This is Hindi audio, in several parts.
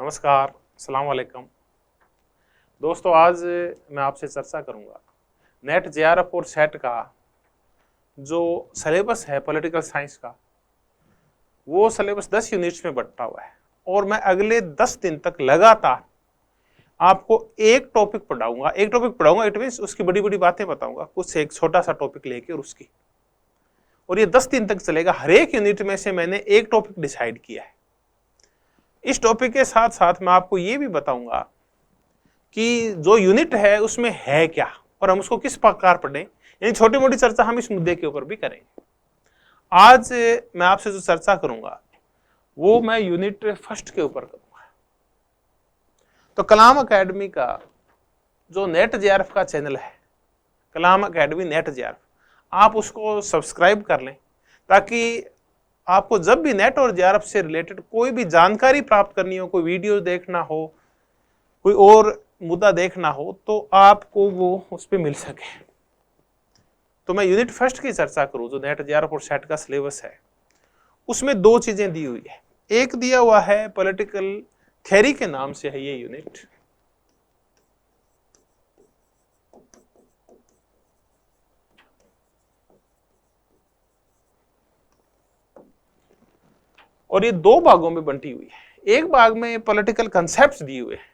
नमस्कार, अस्सलाम वालेकुम। दोस्तों, आज मैं आपसे चर्चा करूंगा नेट जेआरएफ और सेट का जो सिलेबस है पॉलिटिकल साइंस का, वो सिलेबस 10 यूनिट्स में बंटा हुआ है और मैं अगले 10 दिन तक लगातार आपको एक टॉपिक पढ़ाऊंगा। इट मींस उसकी बड़ी बड़ी बातें बताऊंगा, कुछ एक छोटा सा टॉपिक लेके और ये 10 दिन तक चलेगा। हर एक यूनिट में से मैंने एक टॉपिक डिसाइड किया है। इस टॉपिक के साथ साथ मैं आपको ये भी बताऊंगा कि जो यूनिट है उसमें है क्या और हम उसको किस प्रकार पढ़ें, यानी छोटी मोटी चर्चा हम इस मुद्दे के ऊपर भी करेंगे। आज मैं आपसे जो चर्चा करूंगा वो मैं यूनिट फर्स्ट के ऊपर करूंगा। तो कलाम एकेडमी का जो नेट जेआरएफ का चैनल है, कलाम एकेडमी नेट जेआरएफ, आप उसको सब्सक्राइब कर लें ताकि आपको जब भी नेट और जेआरएफ से रिलेटेड कोई भी जानकारी प्राप्त करनी हो, कोई वीडियो देखना हो, कोई और मुद्दा देखना हो, तो आपको वो उस पर मिल सके। तो मैं यूनिट फर्स्ट की चर्चा करूं जो नेट जेआरएफ और सेट का सिलेबस है, उसमें दो चीजें दी हुई है। एक दिया हुआ है पॉलिटिकल थ्योरी के नाम से है ये यूनिट, और ये दो भागों में बंटी हुई है। एक भाग में पॉलिटिकल कंसेप्ट्स दिए हुए हैं,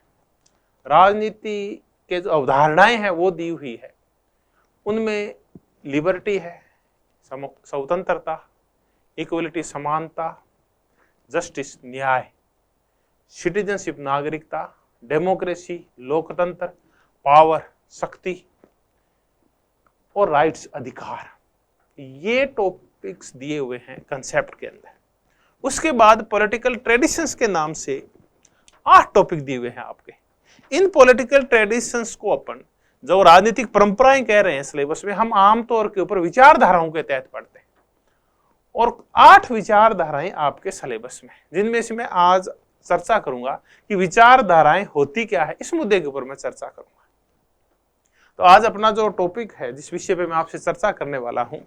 राजनीति के जो अवधारणाएं हैं वो दी हुई है। उनमें लिबर्टी है, स्वतंत्रता, इक्वलिटी समानता, जस्टिस न्याय, सिटीजनशिप नागरिकता, डेमोक्रेसी लोकतंत्र, पावर शक्ति और राइट्स अधिकार, ये टॉपिक्स दिए हुए हैं कंसेप्ट के अंदर। उसके बाद पॉलिटिकल ट्रेडिशंस के नाम से 8 टॉपिक दिए हुए हैं आपके। इन पॉलिटिकल ट्रेडिशंस को अपन जो राजनीतिक परंपराएं कह रहे हैं सिलेबस में, हम आमतौर के ऊपर विचारधाराओं के तहत पढ़ते हैं और 8 विचारधाराएं आपके सिलेबस में, जिनमें से मैं आज चर्चा करूंगा कि विचारधाराएं होती क्या है। इस मुद्दे के ऊपर मैं चर्चा करूंगा। तो आज अपना जो टॉपिक है, जिस विषय पे मैं आपसे चर्चा करने वाला हूं,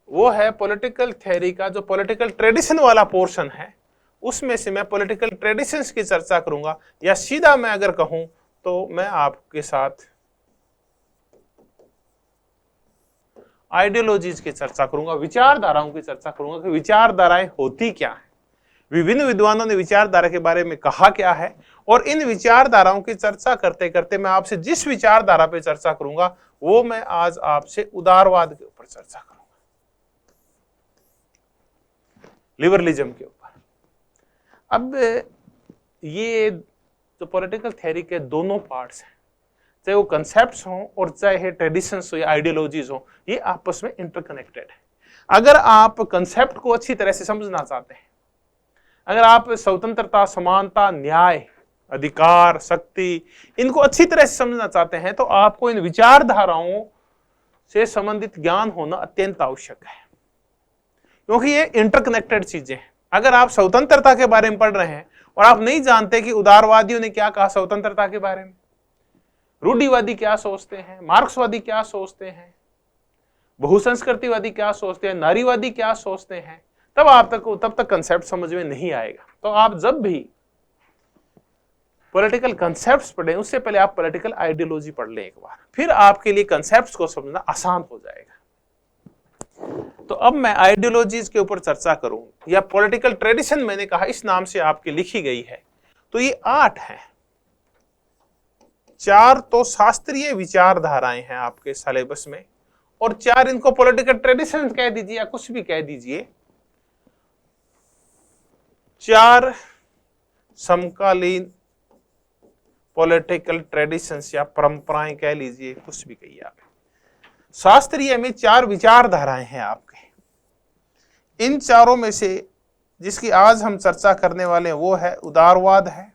वो है पॉलिटिकल थ्योरी का जो पॉलिटिकल ट्रेडिशन वाला पोर्शन है, उसमें से मैं पॉलिटिकल ट्रेडिशंस की चर्चा करूंगा, या सीधा मैं अगर कहूं तो मैं आपके साथ आइडियोलॉजीज की चर्चा करूंगा, विचारधाराओं की चर्चा करूंगा कि विचारधाराएं होती क्या है, विभिन्न विद्वानों ने विचारधारा के बारे में कहा क्या है, और इन विचारधाराओं की चर्चा करते करते मैं आपसे जिस विचारधारा पे चर्चा करूंगा वो मैं आज आपसे उदारवाद के ऊपर चर्चा करूंगा, लिबरलिज्म के ऊपर। अब ये जो पॉलिटिकल थ्योरी के दोनों पार्ट्स हैं, चाहे वो कंसेप्ट्स हों और चाहे ट्रेडिशंस हो या आइडियोलॉजीज हो, ये आपस में इंटरकनेक्टेड है। अगर आप कंसेप्ट को अच्छी तरह से समझना चाहते हैं, अगर आप स्वतंत्रता, समानता, न्याय, अधिकार, शक्ति, इनको अच्छी तरह से समझना चाहते हैं, तो आपको इन विचारधाराओं से संबंधित ज्ञान होना अत्यंत आवश्यक है, क्योंकि ये इंटरकनेक्टेड चीजें हैं। अगर आप स्वतंत्रता के बारे में पढ़ रहे हैं और आप नहीं जानते कि उदारवादियों ने क्या कहा स्वतंत्रता के बारे में, रूढ़िवादी क्या सोचते हैं, मार्क्सवादी क्या सोचते हैं, बहुसंस्कृतिवादी क्या सोचते हैं, नारीवादी क्या सोचते हैं, तब तक कंसेप्ट समझ में नहीं आएगा। तो आप जब भी पॉलिटिकल कंसेप्ट्स पढ़ें, उससे पहले आप पॉलिटिकल आइडियोलॉजी पढ़ लें एक बार, फिर आपके लिए कंसेप्ट्स को समझना आसान हो जाएगा। तो अब मैं आइडियोलॉजीज के ऊपर चर्चा करूं, या पॉलिटिकल ट्रेडिशन मैंने कहा इस नाम से आपके लिखी गई है, तो ये 8 हैं। 4 तो शास्त्रीय विचारधाराएं हैं आपके सिलेबस में, और 4 इनको पॉलिटिकल ट्रेडिशन कह दीजिए या कुछ भी कह दीजिए। 4 समकालीन पॉलिटिकल ट्रेडिशंस या परंपराएं कह लीजिए, कुछ भी कहिए आप। शास्त्रीय में 4 विचारधाराएं हैं आपके। इन चारों में से जिसकी आज हम चर्चा करने वाले हैं वो है उदारवाद है,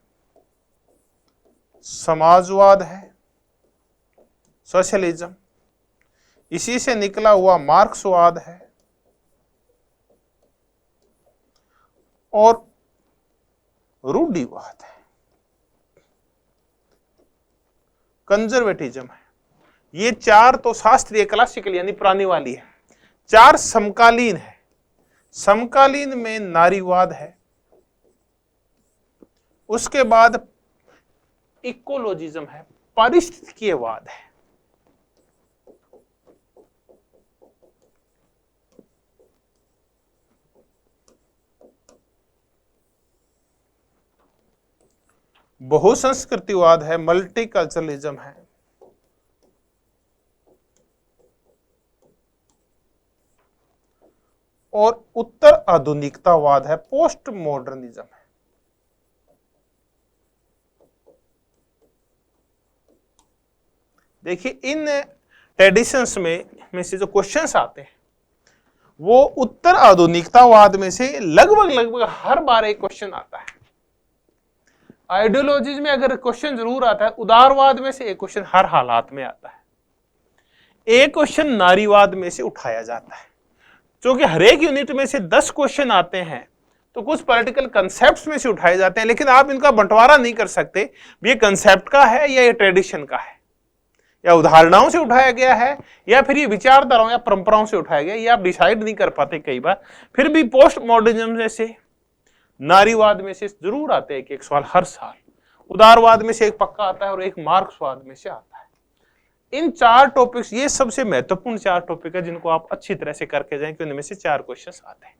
समाजवाद है, सोशलिज्म, इसी से निकला हुआ मार्क्सवाद है, और रूढ़िवाद है, कंजर्वेटिज्म है। ये 4 तो शास्त्रीय क्लासिकल यानी पुरानी वाली है। 4 समकालीन है। समकालीन में नारीवाद है, उसके बाद इकोलॉजिज्म है, पारिस्थितिकीयवाद है। बहुसंस्कृतिवाद है, मल्टीकल्चरलिज्म है। और उत्तर आधुनिकतावाद है, पोस्ट मॉडर्निज्म है। देखिए इन ट्रेडिशंस में से जो क्वेश्चंस आते हैं वो उत्तर आधुनिकतावाद में से लगभग हर बार एक क्वेश्चन आता है। आइडियोलॉजीज में अगर क्वेश्चन जरूर आता है, उदारवाद में से एक क्वेश्चन हर हालात में आता है। एक क्वेश्चन नारीवाद में से उठाया जाता है। क्योंकि हर एक यूनिट में से 10 क्वेश्चन आते हैं तो कुछ पॉलिटिकल कंसेप्ट्स में से उठाए जाते हैं, लेकिन आप इनका बंटवारा नहीं कर सकते ये कंसेप्ट का है या ये ट्रेडिशन का है, या उदाहरणाओं से उठाया गया है या फिर ये विचारधाराओं या परंपराओं से उठाया गया, ये आप डिसाइड नहीं कर पाते कई बार। फिर भी पोस्ट मॉडर्निज्म में से, नारीवाद में से जरूर आते हैं एक सवाल हर साल, उदारवाद में से एक पक्का आता है और एक मार्क्सवाद में से आता है। इन 4 टॉपिक्स, ये सबसे महत्वपूर्ण 4 टॉपिक है जिनको आप अच्छी तरह से करके जाएं कि उनमें से 4 क्वेश्चंस आते हैं।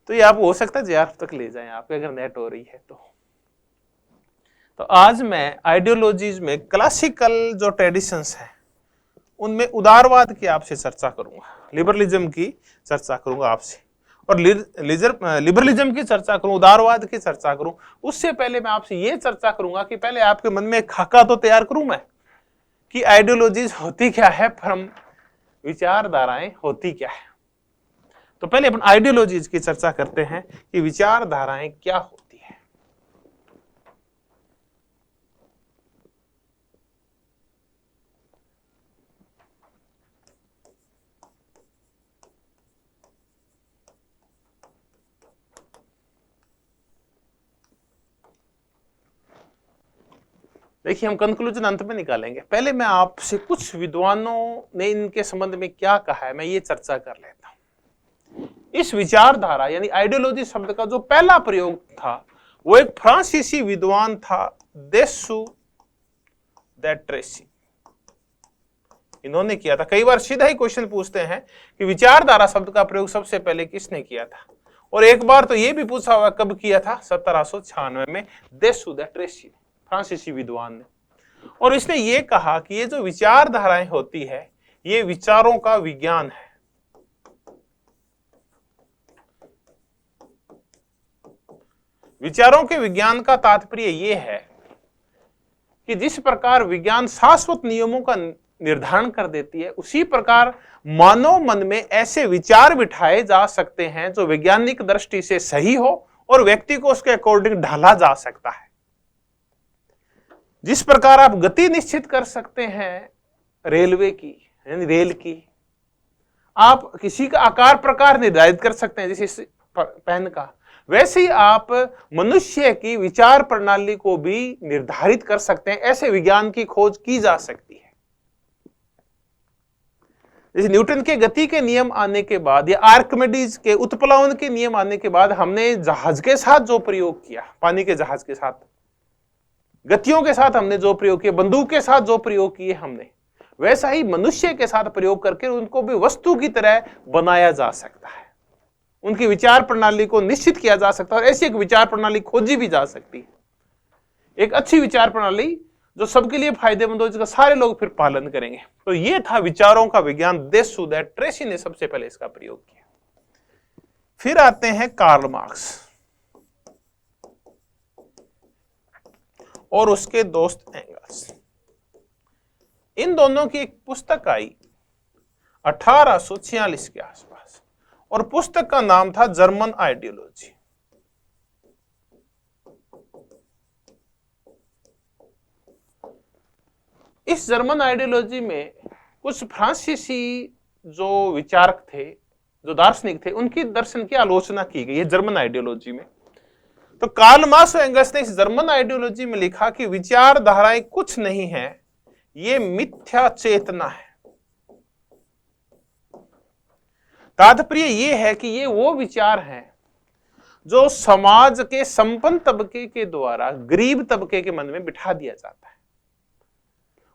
तो ये आप हो सकता है जेआरएफ तक ले जाएं आपके, अगर नेट हो रही है तो आज मैं आइडियोलॉजीज में क्लासिकल जो ट्रेडिशंस हैं उनमें उदारवाद की आपसे चर्चा करूंगा, लिबरलिज्म की चर्चा करूंगा आपसे, और लिबरलिज्म की चर्चा करूं, उदारवाद की चर्चा करूं। उससे पहले मैं आपसे ये चर्चा करूंगा कि पहले आपके मन में एक खाका तो तैयार करूं मैं कि आइडियोलॉजीज होती क्या है, परम विचारधाराएं होती क्या है। तो पहले अपन आइडियोलॉजीज की चर्चा करते हैं कि विचारधाराएं क्या होती है। देखिए हम कंक्लूजन अंत में निकालेंगे, पहले मैं आपसे कुछ विद्वानों ने इनके संबंध में क्या कहा है मैं ये चर्चा कर लेता हूं। इस विचारधारा यानी आइडियोलॉजी शब्द का जो पहला प्रयोग था वो एक फ्रांसीसी विद्वान था, देसू द ट्रेसी, इन्होंने किया था। कई बार सीधा ही क्वेश्चन पूछते हैं कि विचारधारा शब्द का प्रयोग सबसे पहले किसने किया था, और एक बार तो ये भी पूछा हुआ कब किया था, 1796 में देसू द ट्रेसी, फ्रांसीसी विद्वान ने। और इसने ये कहा कि ये जो विचारधाराएं होती है ये विचारों का विज्ञान है। विचारों के विज्ञान का तात्पर्य ये है कि जिस प्रकार विज्ञान शाश्वत नियमों का निर्धारण कर देती है, उसी प्रकार मानव मन में ऐसे विचार बिठाए जा सकते हैं जो वैज्ञानिक दृष्टि से सही हो और व्यक्ति को उसके अकॉर्डिंग ढाला जा सकता है। जिस प्रकार आप गति निश्चित कर सकते हैं रेलवे की यानी रेल की, आप किसी का आकार प्रकार निर्धारित कर सकते हैं जैसे पेन का, वैसे ही आप मनुष्य की विचार प्रणाली को भी निर्धारित कर सकते हैं। ऐसे विज्ञान की खोज की जा सकती है। जैसे न्यूटन के गति के नियम आने के बाद या आर्किमिडीज के उत्प्लवन के नियम आने के बाद हमने जहाज के साथ जो प्रयोग किया, पानी के जहाज के साथ, गतियों के साथ हमने जो प्रयोग किया, बंदूक के साथ जो प्रयोग किए हमने, वैसा ही मनुष्य के साथ प्रयोग करके उनको भी वस्तु की तरह बनाया जा सकता है। उनकी विचार प्रणाली को निश्चित किया जा सकता है और ऐसी एक विचार प्रणाली खोजी भी जा सकती है। एक अच्छी विचार प्रणाली जो सबके लिए फायदेमंद हो, जिसका सारे लोग फिर पालन करेंगे। तो ये था विचारों का विज्ञान, देसू द ट्रेसी ने सबसे पहले इसका प्रयोग किया। फिर आते हैं कार्ल मार्क्स और उसके दोस्त एंगल्स। इन दोनों की एक पुस्तक आई 1846 के आसपास और पुस्तक का नाम था जर्मन आइडियोलॉजी। इस जर्मन आइडियोलॉजी में कुछ फ्रांसीसी जो विचारक थे, जो दार्शनिक थे, उनकी दर्शन की आलोचना की गई है जर्मन आइडियोलॉजी में। तो कार्ल मार्क्स और एंगल्स ने इस जर्मन आइडियोलॉजी में लिखा कि विचारधाराएं कुछ नहीं है, ये मिथ्या चेतना है। तात्पर्य ये है कि ये वो विचार हैं जो समाज के संपन्न तबके के द्वारा गरीब तबके के मन में बिठा दिया जाता है।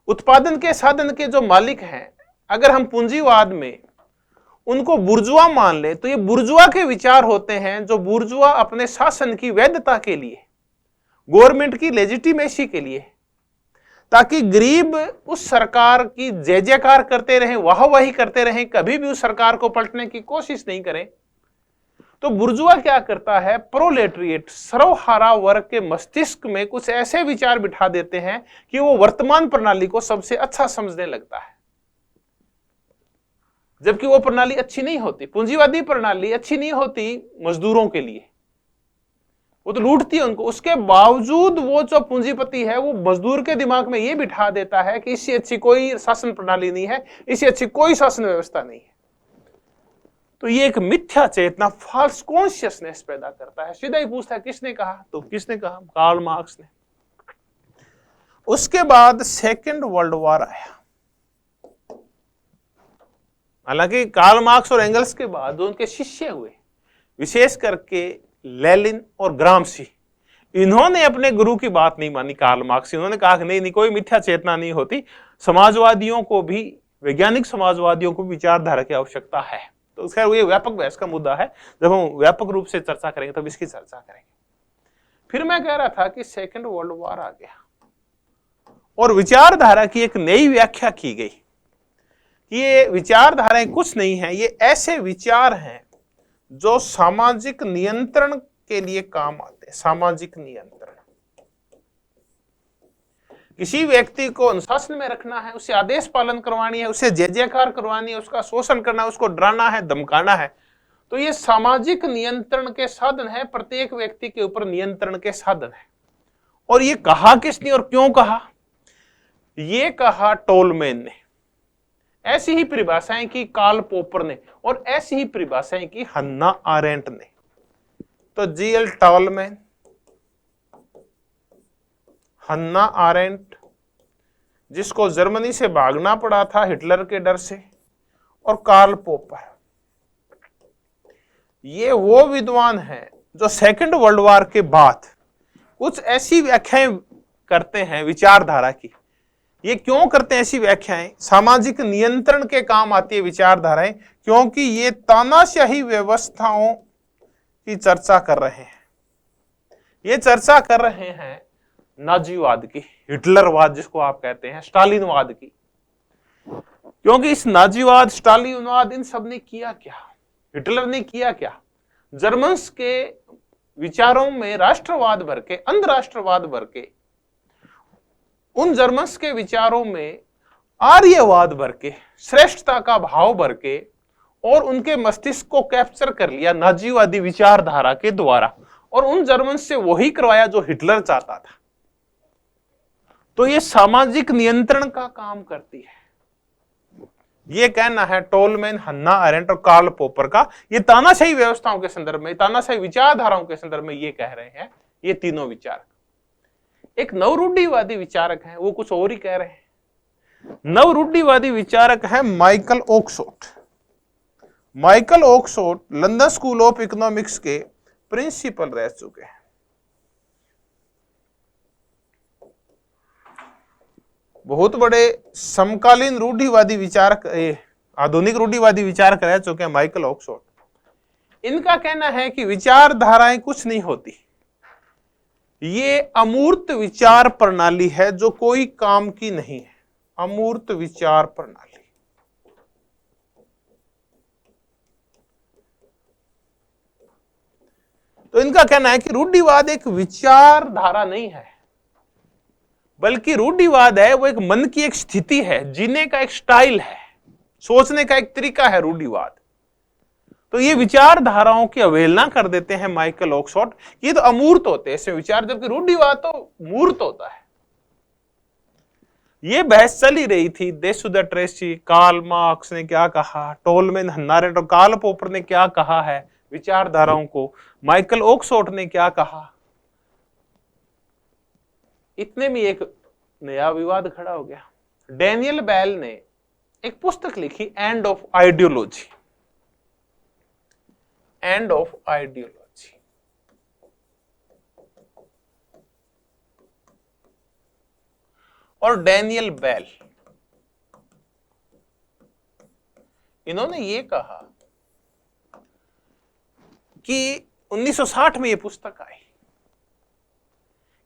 उत्पादन के साधन के जो मालिक हैं, अगर हम पूंजीवाद में उनको बुर्जुआ मान ले तो ये बुर्जुआ के विचार होते हैं, जो बुर्जुआ अपने शासन की वैधता के लिए, गवर्नमेंट की लेजिटिमेसी के लिए, ताकि गरीब उस सरकार की जय जयकार करते रहें, वाहवाही करते रहें, कभी भी उस सरकार को पलटने की कोशिश नहीं करें। तो बुर्जुआ क्या करता है, प्रोलेटरिएट, सर्वहारा वर्ग के मस्तिष्क में कुछ ऐसे विचार बिठा देते हैं कि वो वर्तमान प्रणाली को सबसे अच्छा समझने लगता है, जबकि वो प्रणाली अच्छी नहीं होती। पूंजीवादी प्रणाली अच्छी नहीं होती मजदूरों के लिए, वो तो लूटती है उनको। उसके बावजूद वो जो पूंजीपति है वो मजदूर के दिमाग में ये बिठा देता है कि इससे अच्छी कोई शासन प्रणाली नहीं है, इससे अच्छी कोई शासन व्यवस्था नहीं है। तो ये एक मिथ्या चेतना, फॉल्स कॉन्शियसनेस पैदा करता है। सीधा ही पूछता है किसने कहा, तो किसने कहा, कार्ल मार्क्स ने। उसके बाद सेकेंड वर्ल्ड वॉर आया। हालांकि कार्ल मार्क्स और एंगल्स के बाद जो उनके शिष्य हुए, विशेष करके लेनिन और ग्रामसी, इन्होंने अपने गुरु की बात नहीं मानी। कार्ल मार्क्स, इन्होंने कहा कि नहीं, कोई मिथ्या चेतना नहीं होती, समाजवादियों को भी, वैज्ञानिक समाजवादियों को विचारधारा की आवश्यकता है। तो खैर ये व्यापक बहस का मुद्दा है, जब हम व्यापक रूप से चर्चा करेंगे तब इसकी चर्चा करेंगे। फिर मैं कह रहा था कि सेकेंड वर्ल्ड वॉर आ गया और विचारधारा की एक नई व्याख्या की गई कि ये विचारधाराएं कुछ नहीं है, ये ऐसे विचार हैं जो सामाजिक नियंत्रण के लिए काम आते हैं। सामाजिक नियंत्रण, किसी व्यक्ति को अनुशासन में रखना है, उसे आदेश पालन करवानी है, उसे जय जयकार करवानी है, उसका शोषण करना है, उसको डराना है, धमकाना है, तो ये सामाजिक नियंत्रण के साधन है, प्रत्येक व्यक्ति के ऊपर नियंत्रण के साधन है। और ये कहा किसने और क्यों कहा? ये कहा टोलमैन ने, ऐसी ही परिभाषाएं की कार्ल पोपर ने, और ऐसी ही परिभाषाएं की हन्ना आरेंट ने। तो जीएल टोलमैन, हन्ना आरेंट, जिसको जर्मनी से भागना पड़ा था हिटलर के डर से, और कार्ल पोपर, ये वो विद्वान हैं जो सेकंड वर्ल्ड वॉर के बाद कुछ ऐसी व्याख्याएं करते हैं विचारधारा की। ये क्यों करते हैं ऐसी व्याख्याएं? सामाजिक नियंत्रण के काम आती है विचारधाराएं, क्योंकि ये तानाशाही व्यवस्थाओं की चर्चा कर रहे हैं। ये चर्चा कर रहे हैं नाजीवाद की, हिटलरवाद जिसको आप कहते हैं, स्टालिनवाद की। क्योंकि इस नाजीवाद, स्टालिनवाद, इन सब ने किया क्या? हिटलर ने किया क्या? जर्मन्स के विचारों में राष्ट्रवाद भर के, अंधराष्ट्रवाद भर के, उन जर्मन्स के विचारों में आर्यवाद भर के, श्रेष्ठता का भाव भर के, और उनके मस्तिष्क को कैप्चर कर लिया नाजीवादी विचारधारा के द्वारा, और उन जर्मन से वही करवाया जो हिटलर चाहता था। तो ये सामाजिक नियंत्रण का काम करती है। ये कहना है टोलमैन, हन्ना आरेंट और कार्ल पोपर का। ये तानाशाही व्यवस्थाओं के संदर्भ में, तानाशाही विचारधाराओं के संदर्भ में ये कह रहे हैं, ये तीनों विचारक। एक नवरूढ़िवादी विचारक हैं, वो कुछ और ही कह रहे हैं। नवरूढ़िवादी विचारक है Michael Oxford. Michael Oxford London school of economics के प्रिंसिपल रह चुके हैं। बहुत बड़े समकालीन रूढ़िवादी विचारक, आधुनिक रूढ़िवादी विचारक रह चुके हैं माइकल ओक्सफोर्ड। इनका कहना है कि विचारधाराएं कुछ नहीं होती, ये अमूर्त विचार प्रणाली है जो कोई काम की नहीं है। अमूर्त विचार प्रणाली। तो इनका कहना है कि रूढ़िवाद एक विचारधारा नहीं है, बल्कि रूढ़िवाद है वो एक मन की एक स्थिति है, जीने का एक स्टाइल है, सोचने का एक तरीका है रूढ़िवाद। तो ये विचारधाराओं की अवहेलना कर देते हैं माइकल ओक्सफोर्ड। ये तो अमूर्त होते हैं ऐसे विचार, जबकि रूढ़िवाद तो मूर्त होता है। ये बहस चल ही रही थी, देशुदा ट्रेसी, कार्ल मार्क्स ने क्या कहा, टोलमैन, हन्ना आरेंट और कार्ल पोपर ने क्या कहा है विचारधाराओं को, माइकल ओक्सफोर्ड ने क्या कहा। इतने में एक नया विवाद खड़ा हो गया। डैनियल बेल ने एक पुस्तक लिखी, end of ideology. End of ideology. और डैनियल बेल, इन्होंने ये कहा कि 1960 में ये पुस्तक आई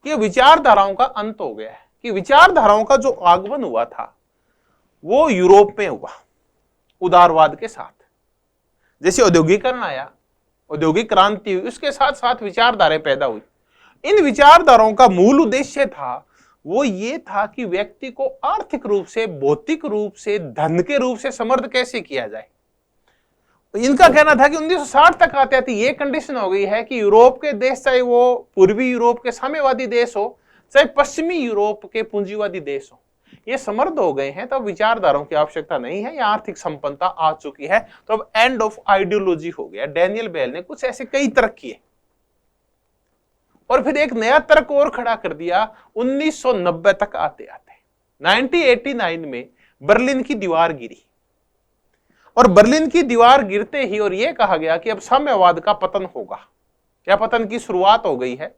कि विचारधाराओं का अंत हो गया है, कि विचारधाराओं का जो आगमन हुआ था वो यूरोप में हुआ उदारवाद के साथ। जैसे औद्योगिकरण आया, औद्योगिक क्रांति हुई, उसके साथ साथ विचारधाराएं पैदा हुई। इन विचारधाराओं का मूल उद्देश्य था वो ये था कि व्यक्ति को आर्थिक रूप से, भौतिक रूप से, धन के रूप से समृद्ध कैसे किया जाए। इनका कहना था कि 1960 तक आते आते ये कंडीशन हो गई है कि यूरोप के देश, चाहे वो पूर्वी यूरोप के साम्यवादी देश हो, चाहे पश्चिमी यूरोप के पूंजीवादी देश हो, ये समृद्ध हो गए हैं, तो अब विचारधाराओं की आवश्यकता नहीं है, या आर्थिक संपन्नता आ चुकी है, तो अब एंड ऑफ आइडियोलॉजी हो गया। डैनियल बेल ने कुछ ऐसे कई तर्क किए और फिर एक नया तर्क और खड़ा कर दिया 1990 तक आते आते। 1989 में बर्लिन की दीवार गिरी और बर्लिन की दीवार गिरते ही और यह कहा गया कि अब साम्यवाद का पतन होगा, या पतन की शुरुआत हो गई है।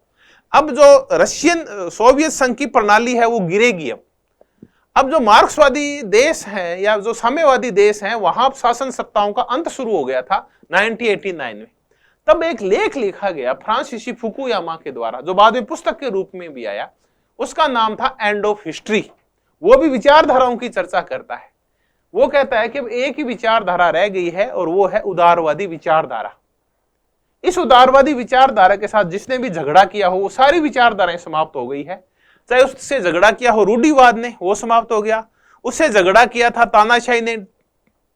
अब जो रशियन सोवियत संघ की प्रणाली है वो गिरेगी। अब जो मार्क्सवादी देश हैं या जो साम्यवादी देश हैं वहां शासन सत्ताओं का अंत शुरू हो गया था 1989 में। तब एक लेख लिखा गया फ्रांसीसी फुकुयामा के द्वारा, जो बाद में पुस्तक के रूप में भी आया, उसका नाम था एंड ऑफ हिस्ट्री। वो भी विचारधाराओं की चर्चा करता है। वो कहता है कि अब एक ही विचारधारा रह गई है और वो है उदारवादी विचारधारा। इस उदारवादी विचारधारा के साथ जिसने भी झगड़ा किया हो वो सारी विचारधाराएं समाप्त हो गई है। चाहे उससे झगड़ा किया हो रूढ़िवाद ने, वो समाप्त हो गया। उससे झगड़ा किया था तानाशाही ने,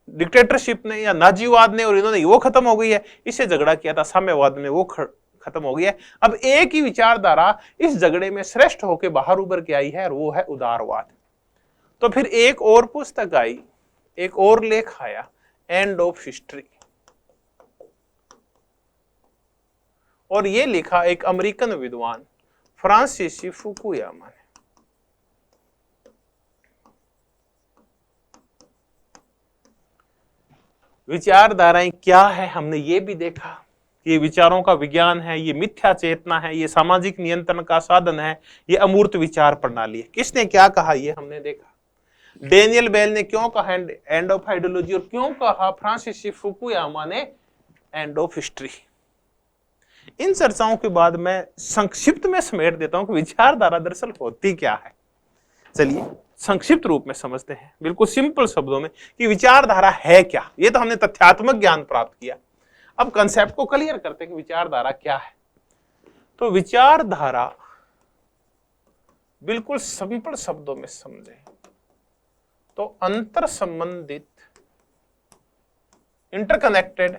डिक्टेटरशिप ने या नाजीवाद ने, और इन्होंने वो खत्म हो गई है। इससे झगड़ा किया था साम्यवाद ने, वो खत्म हो गई है। अब एक ही विचारधारा इस झगड़े में श्रेष्ठ होकर बाहर उभर के आई है और वो है उदारवाद। तो फिर एक और पुस्तक आई, एक और लेख आया, एंड ऑफ हिस्ट्री, और ये लिखा एक अमेरिकन विद्वान फ्रांसीसी फुकुयामा ने। विचारधाराएं क्या है हमने ये भी देखा कि ये विचारों का विज्ञान है, ये मिथ्या चेतना है, ये सामाजिक नियंत्रण का साधन है, ये अमूर्त विचार प्रणाली है। किसने क्या कहा ये हमने देखा। डैनियल बेल ने क्यों कहा एंड ऑफ आइडियोलॉजी, और क्यों कहा फ्रांसीसी फुकुयामा ने एंड ऑफ हिस्ट्री। इन चर्चाओं के बाद मैं संक्षिप्त में समेट देता हूं कि विचारधारा दरअसल होती क्या है। चलिए संक्षिप्त रूप में समझते हैं, बिल्कुल सिंपल शब्दों में, कि विचारधारा है क्या। ये तो हमने तथ्यात्मक ज्ञान प्राप्त किया, अब कंसेप्ट को क्लियर करते हैं कि विचारधारा क्या है। तो विचारधारा बिल्कुल सिंपल शब्दों में समझे तो अंतर संबंधित, इंटरकनेक्टेड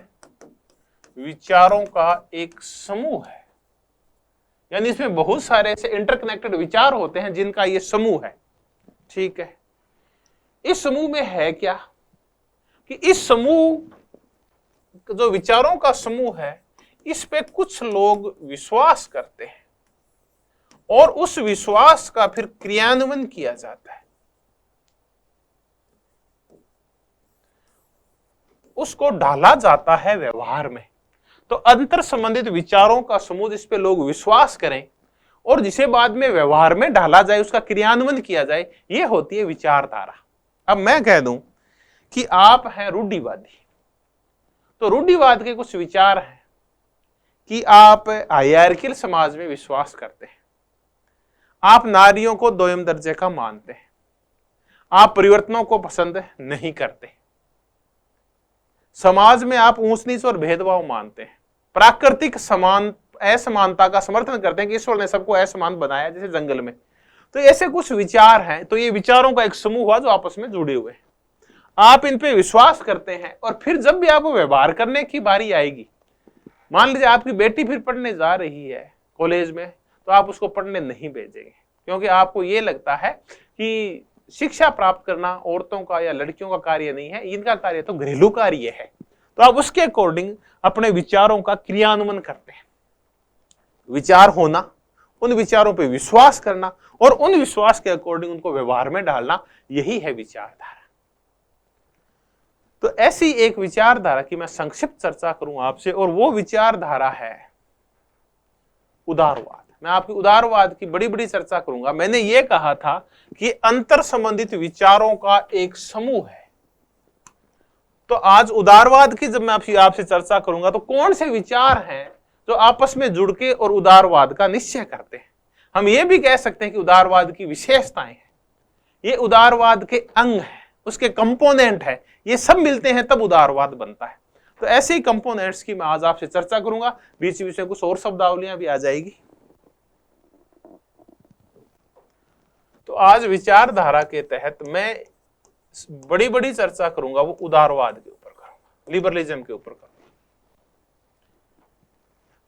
विचारों का एक समूह है। यानी इसमें बहुत सारे ऐसे इंटरकनेक्टेड विचार होते हैं जिनका ये समूह है। ठीक है, इस समूह में है क्या कि इस समूह जो विचारों का समूह है, इस पे कुछ लोग विश्वास करते हैं और उस विश्वास का फिर क्रियान्वयन किया जाता है, उसको ढाला जाता है व्यवहार में। तो अंतर संबंधित विचारों का समूह जिस पे लोग विश्वास करें और जिसे बाद में व्यवहार में ढाला जाए, उसका क्रियान्वयन किया जाए, ये होती है विचारधारा। अब मैं कह दूं कि आप हैं रूढ़िवादी, तो रूढ़िवाद के कुछ विचार हैं कि आप हायरार्कियल समाज में विश्वास करते हैं, आप नारियों को दोयम दर्जे का मानते हैं, आप परिवर्तनों को पसंद नहीं करते, समाज में आप ऊंच नीच और भेदभाव मानते हैं, प्राकृतिक असमानता का समर्थन करते हैं कि ईश्वर ने सबको असमान बनाया जैसे जंगल में। तो ऐसे कुछ विचार हैं। तो ये विचारों का एक समूह हुआ जो आपस में जुड़े हुए हैं, आप इन पे विश्वास करते हैं और फिर जब भी आपको व्यवहार करने की बारी आएगी, मान लीजिए आपकी बेटी फिर पढ़ने जा रही है कॉलेज में, तो आप उसको पढ़ने नहीं भेजेंगे, क्योंकि आपको ये लगता है कि शिक्षा प्राप्त करना औरतों का या लड़कियों का कार्य नहीं है, इनका कार्य तो घरेलू कार्य है। तो आप उसके अकॉर्डिंग अपने विचारों का क्रियान्वयन करते हैं। विचार होना, उन विचारों पे विश्वास करना और उन विश्वास के अकॉर्डिंग उनको व्यवहार में डालना, यही है विचारधारा। तो ऐसी एक विचारधारा की मैं संक्षिप्त चर्चा करूं आपसे, और वो विचारधारा है उदारवाद। मैं आपकी उदारवाद की बड़ी बड़ी चर्चा करूंगा। मैंने ये कहा था कि अंतर संबंधित विचारों का एक समूह है। तो आज उदारवाद की जब मैं आपसे चर्चा करूंगा तो कौन से विचार हैं जो आपस में जुड़ के और उदारवाद का निश्चय करते हैं। हम ये भी कह सकते हैं कि उदारवाद की विशेषताएं हैं, ये उदारवाद के अंग हैं, उसके कंपोनेंट है, ये सब मिलते हैं तब उदारवाद बनता है। तो ऐसे ही कंपोनेंट्स की मैं आज आपसे चर्चा करूंगा। बीच बीच में कुछ और शब्दावलियां भी आ जाएगी। तो आज विचारधारा के तहत मैं बड़ी बड़ी चर्चा करूंगा, वो उदारवाद के ऊपर करूंगा, लिबरलिज्म के ऊपर करूंगा।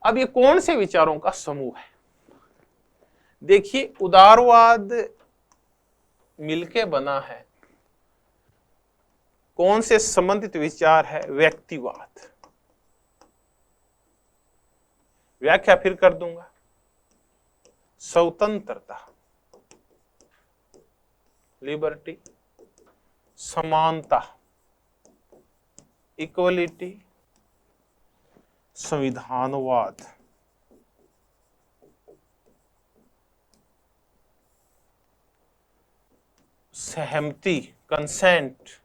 अब ये कौन से विचारों का समूह है? देखिए, उदारवाद मिलके बना है। कौन से संबंधित विचार है? व्यक्तिवाद। व्याख्या फिर कर दूंगा। स्वतंत्रता, लिबर्टी, समानता, इक्वलिटी, संविधानवाद, सहमति, कंसेंट,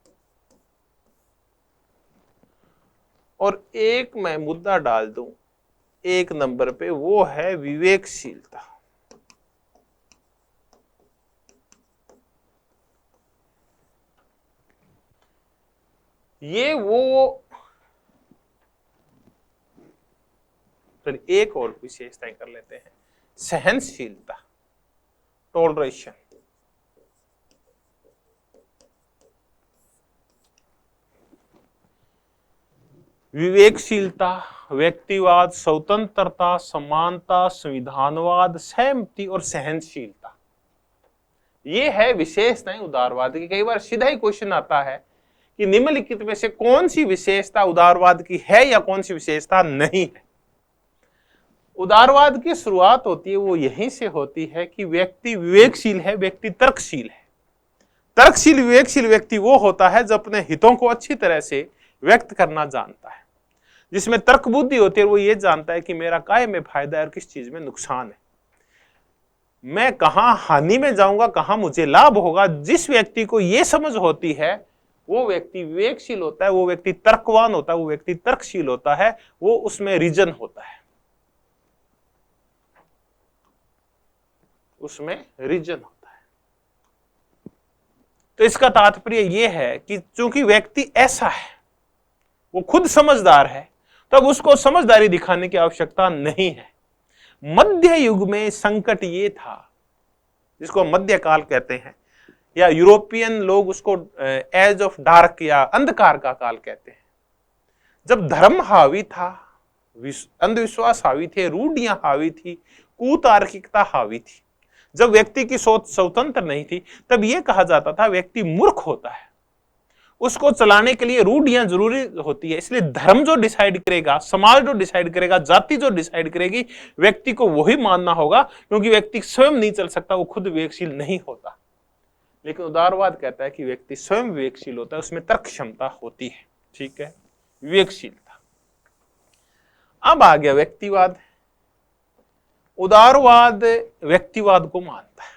और एक मैं मुद्दा डाल दूं एक नंबर पे, वो है विवेकशीलता। ये वो एक और विशेषताएं कर लेते हैं। सहनशीलता, टॉलरेशन, विवेकशीलता, व्यक्तिवाद, स्वतंत्रता, समानता, संविधानवाद, सहमति और सहनशीलता, ये है विशेषताएं उदारवाद की। कई बार सीधा ही क्वेश्चन आता है कि निम्नलिखित में से कौन सी विशेषता उदारवाद की है या कौन सी विशेषता नहीं है। उदारवाद की शुरुआत होती है वो यहीं से होती है कि व्यक्ति विवेकशील है, व्यक्ति तर्कशील है। तर्कशील विवेकशील व्यक्ति वो होता है जो अपने हितों को अच्छी तरह से व्यक्त करना जानता है, जिसमें तर्क बुद्धि होती है। वो ये जानता है कि मेरा काय में फायदा है और किस चीज में नुकसान है, मैं कहां हानि में जाऊंगा, कहां मुझे लाभ होगा। जिस व्यक्ति को ये समझ होती है वो व्यक्ति विवेकशील होता है, वो व्यक्ति तर्कवान होता है, वो व्यक्ति तर्कशील होता है, वो उसमें रीजन होता है, उसमें रीजन होता है। तो इसका तात्पर्य यह है कि चूंकि व्यक्ति ऐसा है, वो खुद समझदार है, तब उसको समझदारी दिखाने की आवश्यकता नहीं है। मध्य युग में संकट ये था, जिसको मध्यकाल कहते हैं, या यूरोपियन लोग उसको एज ऑफ डार्क या अंधकार का काल कहते हैं। जब धर्म हावी था, अंधविश्वास हावी थे, रूढ़ियां हावी थी, कुतार्किकता हावी थी, जब व्यक्ति की सोच स्वतंत्र नहीं थी, तब यह कहा जाता था व्यक्ति मूर्ख होता है, उसको चलाने के लिए रूढ़ियां जरूरी होती है। इसलिए धर्म जो डिसाइड करेगा, समाज जो डिसाइड करेगा, जाति जो डिसाइड करेगी, व्यक्ति को वही मानना होगा, क्योंकि व्यक्ति स्वयं नहीं चल सकता, वो खुद विवेकशील नहीं होता। लेकिन उदारवाद कहता है कि व्यक्ति स्वयं विवेकशील होता है, उसमें तर्क क्षमता होती है। ठीक है, विवेकशीलता। अब आ गया व्यक्तिवाद। उदारवाद व्यक्तिवाद को मानता है।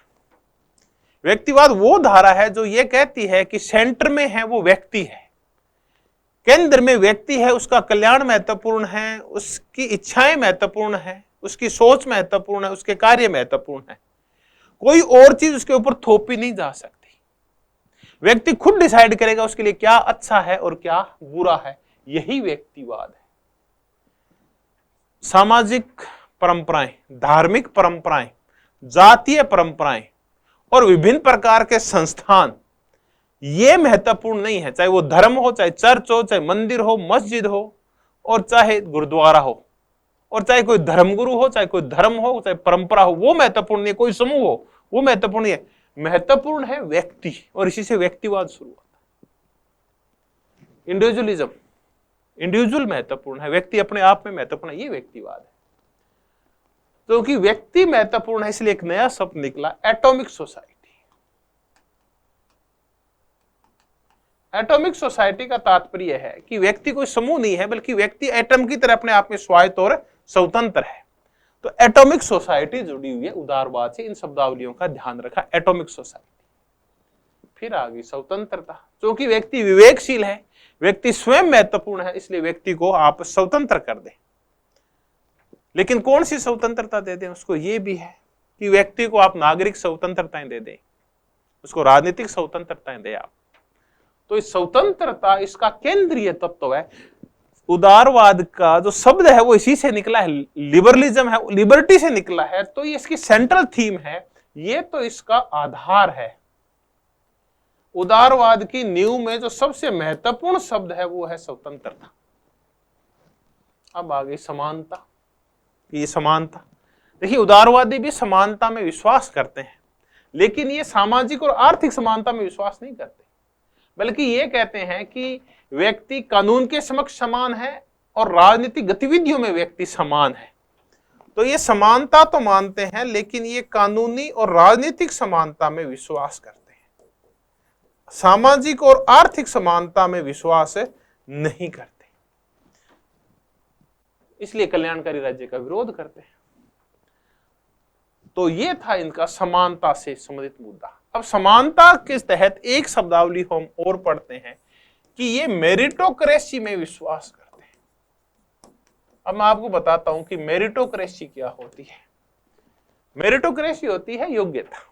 व्यक्तिवाद वो धारा है जो ये कहती है कि सेंटर में है वो व्यक्ति है, केंद्र में व्यक्ति है, उसका कल्याण महत्वपूर्ण है, उसकी इच्छाएं महत्वपूर्ण है, उसकी सोच महत्वपूर्ण है, उसके कार्य महत्वपूर्ण है। कोई और चीज उसके ऊपर थोपी नहीं जा सकती। व्यक्ति खुद डिसाइड करेगा उसके लिए क्या अच्छा है और क्या बुरा है। यही व्यक्तिवाद है। सामाजिक परंपराएं, धार्मिक परंपराएं, जातीय परंपराएं और विभिन्न प्रकार के संस्थान, ये महत्वपूर्ण नहीं है। चाहे वो धर्म हो, चाहे चर्च हो, चाहे मंदिर हो, मस्जिद हो, और चाहे गुरुद्वारा हो, और चाहे कोई धर्मगुरु हो, चाहे कोई धर्म हो, चाहे परंपरा हो, वो महत्वपूर्ण नहीं है। कोई समूह हो, वो महत्वपूर्ण नहीं है। महत्वपूर्ण है व्यक्ति, और इसी से व्यक्तिवाद शुरू होता है। इंडिविजुअलिज्म, इंडिविजुअल महत्वपूर्ण है, व्यक्ति अपने आप में महत्वपूर्ण है, ये व्यक्तिवाद है। क्योंकि व्यक्ति महत्वपूर्ण है, इसलिए एक नया शब्द निकला, एटॉमिक सोसाइटी। एटॉमिक सोसाइटी का तात्पर्य है कि व्यक्ति कोई समूह नहीं है, बल्कि व्यक्ति एटम की तरह अपने आप में स्वायत्त और स्वतंत्र है। तो एटॉमिक सोसाइटी जुड़ी हुई है उदारवाद से, इन शब्दावलियों का ध्यान रखा, एटॉमिक सोसाइटी। फिर आ गई स्वतंत्रता, क्योंकि व्यक्ति विवेकशील है, व्यक्ति स्वयं महत्वपूर्ण है, इसलिए व्यक्ति को आप स्वतंत्र कर दें। लेकिन कौन सी स्वतंत्रता दे दें उसको, ये भी है कि व्यक्ति को आप नागरिक स्वतंत्रताएं दे दें, उसको राजनीतिक स्वतंत्रताएं दे आप। तो इस स्वतंत्रता इसका केंद्रीय तत्व है। उदारवाद का जो शब्द है वो इसी से निकला है, लिबरलिज्म है, लिबर्टी से निकला है, तो ये इसकी सेंट्रल थीम है, ये तो इसका आधार है। उदारवाद की नींव में जो सबसे महत्वपूर्ण शब्द है वो है स्वतंत्रता। अब आ गई समानता। ये समानता, देखिए उदारवादी भी समानता में विश्वास करते हैं, लेकिन ये सामाजिक और आर्थिक समानता में विश्वास नहीं करते, बल्कि ये कहते हैं कि व्यक्ति कानून के समक्ष समान है और राजनीतिक गतिविधियों में व्यक्ति समान है। तो ये समानता तो मानते हैं, लेकिन ये कानूनी और राजनीतिक समानता में विश्वास करते हैं, सामाजिक और आर्थिक समानता में विश्वास नहीं करते, इसलिए कल्याणकारी राज्य का विरोध करते हैं। तो ये था इनका समानता से संबंधित मुद्दा। अब समानता के तहत एक शब्दावली हम और पढ़ते हैं कि ये मेरिटोक्रेसी में विश्वास करते हैं। अब मैं आपको बताता हूं कि मेरिटोक्रेसी क्या होती है। मेरिटोक्रेसी होती है योग्यता,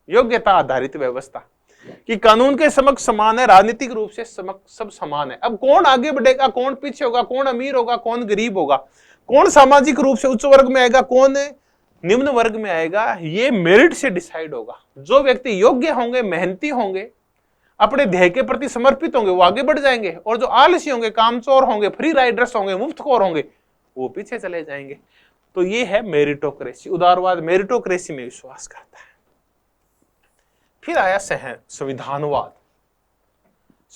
योग्यता आधारित व्यवस्था, कि कानून के समक्ष समान है, राजनीतिक रूप से सब समान है। अब कौन आगे बढ़ेगा, कौन पीछे होगा, कौन अमीर होगा, कौन गरीब होगा, कौन सामाजिक रूप से उच्च वर्ग में आएगा, कौन निम्न वर्ग में आएगा, ये मेरिट से डिसाइड होगा। जो व्यक्ति योग्य होंगे, मेहनती होंगे, अपने ध्येय के प्रति समर्पित होंगे, वो आगे बढ़ जाएंगे, और जो आलसी होंगे, कामचोर होंगे, फ्री राइडर्स होंगे, मुफ्तखोर होंगे, वो पीछे चले जाएंगे। तो ये है मेरिटोक्रेसी। उदारवाद मेरिटोक्रेसी में विश्वास करता है। फिर आया संविधानवाद।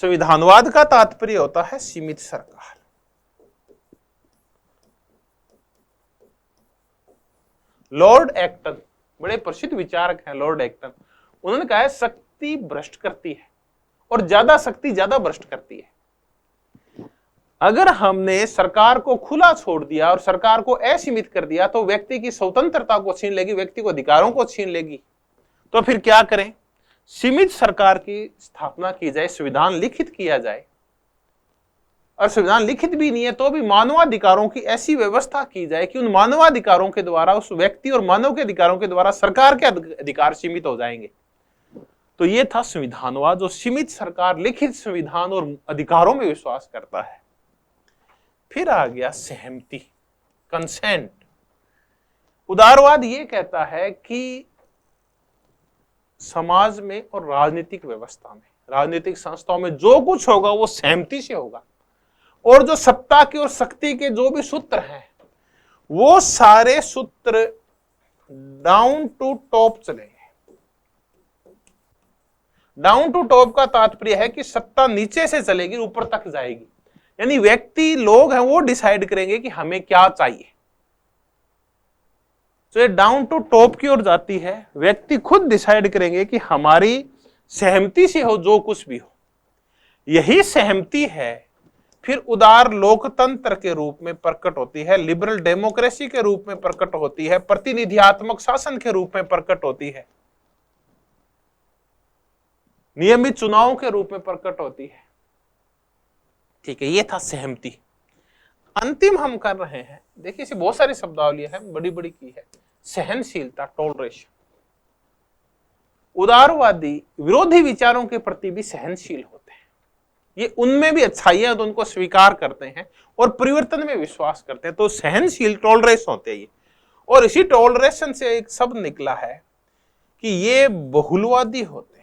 संविधानवाद का तात्पर्य होता है सीमित सरकार। लॉर्ड एक्टन बड़े प्रसिद्ध विचारक हैं, लॉर्ड एक्टन, उन्होंने कहा है शक्ति भ्रष्ट करती है और ज्यादा शक्ति ज्यादा भ्रष्ट करती है। अगर हमने सरकार को खुला छोड़ दिया और सरकार को असीमित कर दिया तो व्यक्ति की स्वतंत्रता को छीन लेगी, व्यक्ति को अधिकारों को छीन लेगी। तो फिर क्या करें, सीमित सरकार की स्थापना की जाए, संविधान लिखित किया जाए, और संविधान लिखित भी नहीं है तो भी मानवाधिकारों की ऐसी व्यवस्था की जाए कि उन मानवाधिकारों के द्वारा उस व्यक्ति और मानव के अधिकारों के द्वारा सरकार के अधिकार सीमित हो जाएंगे। तो ये था संविधानवाद, जो सीमित सरकार, लिखित संविधान और अधिकारों में विश्वास करता है। फिर आ गया सहमति, कंसेंट। उदारवाद ये कहता है कि समाज में और राजनीतिक व्यवस्था में, राजनीतिक संस्थाओं में जो कुछ होगा वो सहमति से होगा, और जो सत्ता की और शक्ति के जो भी सूत्र हैं वो सारे सूत्र डाउन टू टॉप चलेंगे। डाउन टू टॉप का तात्पर्य है कि सत्ता नीचे से चलेगी, ऊपर तक जाएगी, यानी व्यक्ति, लोग हैं, वो डिसाइड करेंगे कि हमें क्या चाहिए। तो ये डाउन टू टॉप की ओर जाती है, व्यक्ति खुद डिसाइड करेंगे कि हमारी सहमति से हो जो कुछ भी हो। यही सहमति है फिर उदार लोकतंत्र के रूप में प्रकट होती है, लिबरल डेमोक्रेसी के रूप में प्रकट होती है, प्रतिनिधियात्मक शासन के रूप में प्रकट होती है, नियमित चुनाव के रूप में प्रकट होती है। ठीक है, ये था सहमति। अंतिम हम कर रहे हैं, देखिए इसे बहुत सारी शब्दावलियां हैं, बड़ी बड़ी की है, सहनशीलता, टॉलरेशन। उदारवादी विरोधी विचारों के प्रति भी सहनशील होते हैं, ये उनमें भी अच्छाइयां तो उनको स्वीकार करते हैं और परिवर्तन में विश्वास करते हैं। तो सहनशील, टॉलरेस होते हैं ये। और इसी टॉलरेशन से एक शब्द निकला है कि ये बहुलवादी होते हैं।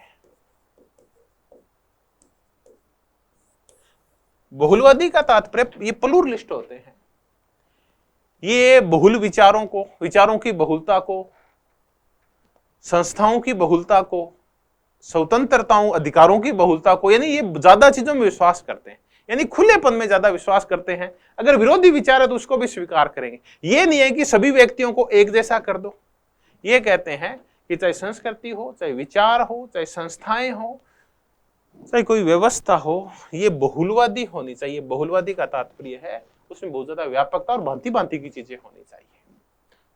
बहुलवादी का तात्पर्य ये प्लूरलिस्ट होते हैं, ये बहुल विचारों को, विचारों की बहुलता को, संस्थाओं की बहुलता को, स्वतंत्रताओं, अधिकारों की बहुलता को, यानी ये ज्यादा चीजों में विश्वास करते हैं, यानी खुलेपन में ज्यादा विश्वास करते हैं। अगर विरोधी विचार है तो उसको भी स्वीकार करेंगे। ये नहीं है कि सभी व्यक्तियों को एक जैसा कर दो। ये कहते हैं कि चाहे संस्कृति हो, चाहे विचार हो, चाहे संस्थाएं हो, चाहे कोई व्यवस्था हो, ये बहुलवादी होनी चाहिए। बहुलवादी का तात्पर्य है उसमें बहुत ज्यादा व्यापकता और भांति भांति की चीजें होनी चाहिए।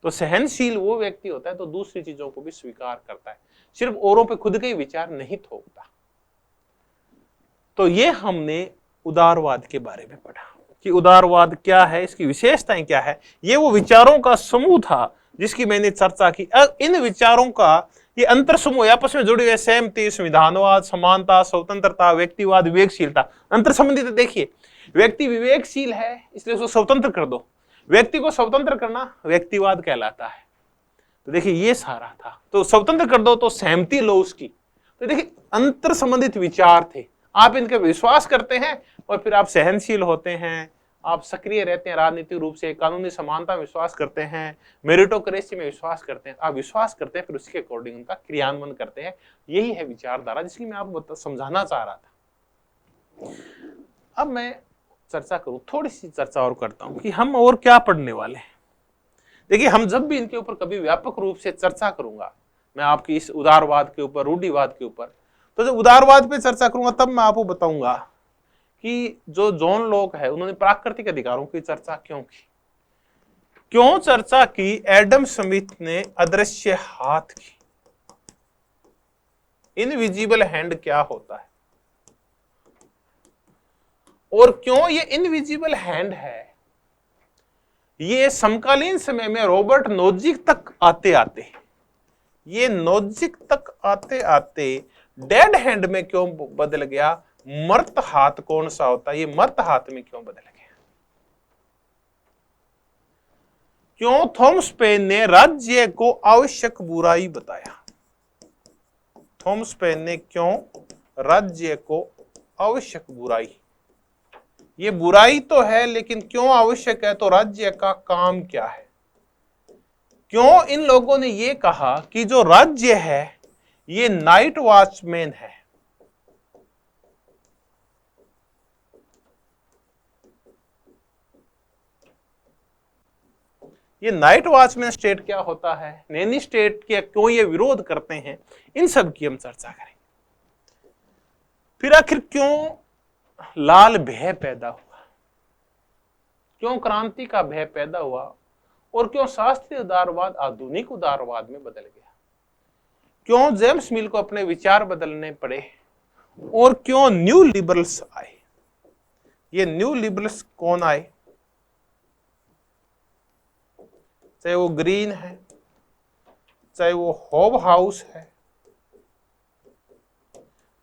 तो सहनशील वो व्यक्ति होता है तो दूसरी चीजों को भी स्वीकार करता है, सिर्फ औरों पे खुद के ही विचार नहीं थोपता। तो ये हमने उदारवाद के बारे में पढ़ा कि उदारवाद क्या है, इसकी विशेषताएं क्या है। ये वो विचारों का समूह था जिसकी मैंने चर्चा की। इन विचारों का ये अंतर समूह आपस में जुड़े हुए, सहमति, संविधानवाद, समानता, स्वतंत्रता, व्यक्तिवाद, विवेकशीलता, अंतर संबंधित। देखिए, व्यक्ति विवेकशील है इसलिए उसको स्वतंत्र कर दो, व्यक्ति को स्वतंत्र करना व्यक्तिवाद कहलाता है। तो देखिए ये सारा था, तो स्वतंत्र कर दो तो सहमति लो उसकी। तो देखिए अंतर संबंधित विचार थे, आप इनके विश्वास करते हैं और फिर आप सहनशील होते हैं, आप सक्रिय रहते हैं राजनीतिक रूप से, कानूनी समानता में विश्वास करते हैं, मेरिटोक्रेसी में विश्वास करते हैं, आप विश्वास करते हैं फिर उसके अकॉर्डिंग उनका क्रियान्वयन करते हैं। यही है विचारधारा जिसकी मैं आपको समझाना चाह रहा था। अब मैं चर्चा करूं, थोड़ी सी चर्चा और करता हूं कि हम और क्या पढ़ने वाले हैं। देखिए हम जब भी इनके ऊपर कभी व्यापक रूप से चर्चा करूंगा, मैं आपकी इस उदारवाद के ऊपर, रूढ़िवाद के ऊपर, तो जब उदारवाद पे चर्चा करूंगा तब मैं आपको बताऊंगा कि जो जॉन लॉक है उन्होंने प्राकृतिक अधिकारों की चर्चा क्यों की, क्यों चर्चा की एडम स्मिथ ने अदृश्य हाथ की, इनविजिबल हैंड क्या होता है, और क्यों ये इनविजिबल हैंड है ये समकालीन समय में रॉबर्ट नोजिक तक आते आते, ये नोजिक तक आते आते डेड हैंड में क्यों बदल गया, मर्त हाथ कौन सा होता है ये मर्त हाथ में क्यों बदल गया, क्यों थॉमस पेन ने राज्य को आवश्यक बुराई बताया, थॉमस पेन ने क्यों राज्य को आवश्यक बुराई, ये बुराई तो है लेकिन क्यों आवश्यक है, तो राज्य का काम क्या है, क्यों इन लोगों ने ये कहा कि जो राज्य है ये नाइट वॉचमैन है, ये नाइट वॉचमैन स्टेट क्या होता है, नैनी स्टेट के क्यों ये विरोध करते हैं, इन सब की हम चर्चा करेंगे। फिर आखिर क्यों लाल भय पैदा हुआ, क्यों क्रांति का भय पैदा हुआ, और क्यों शास्त्रीय उदारवाद आधुनिक उदारवाद में बदल गया, क्यों जेम्स मिल को अपने विचार बदलने पड़े, और क्यों न्यू लिबरल्स आए। ये न्यू लिबरल्स कौन आए, चाहे वो ग्रीन है, चाहे वो होब हाउस है,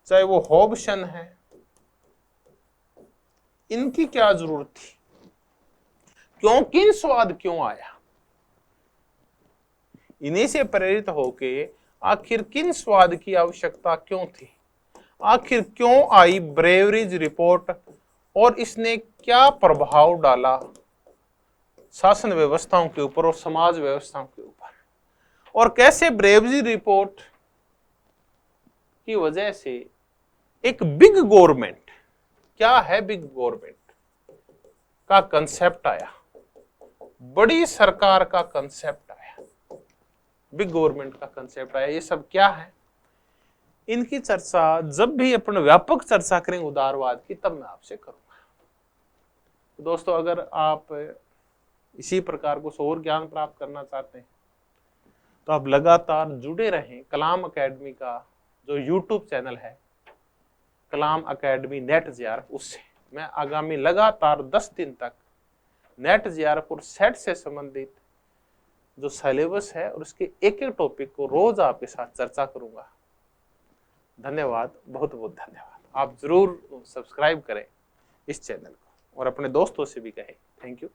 चाहे वो होबसन है, इनकी क्या जरूरत थी, क्यों किन्सवाद क्यों आया, इन्हीं से प्रेरित होके आखिर किन्सवाद की आवश्यकता क्यों थी, आखिर क्यों आई ब्रेवरीज रिपोर्ट, और इसने क्या प्रभाव डाला शासन व्यवस्थाओं के ऊपर और समाज व्यवस्थाओं के ऊपर, और कैसे ब्रेवरीज रिपोर्ट की वजह से एक बिग गवर्नमेंट, क्या है बिग गवर्नमेंट का कंसेप्ट आया, बड़ी सरकार का कंसेप्ट आया, बिग गवर्नमेंट का कंसेप्ट आया। ये सब क्या है, इनकी चर्चा जब भी अपन व्यापक चर्चा करेंगे उदारवाद की तब मैं आपसे करूंगा। तो दोस्तों अगर आप इसी प्रकार कुछ और ज्ञान प्राप्त करना चाहते हैं तो आप लगातार जुड़े रहें कलाम एकेडमी का जो यूट्यूब चैनल है, कलाम एकेडमी नेट जेआरएफ, उससे मैं आगामी लगातार 10 दिन तक नेट जेआरएफ और सेट से संबंधित जो सिलेबस है और उसके एक एक टॉपिक को रोज आपके साथ चर्चा करूंगा। धन्यवाद, बहुत बहुत धन्यवाद। आप जरूर सब्सक्राइब करें इस चैनल को और अपने दोस्तों से भी कहें। Thank you.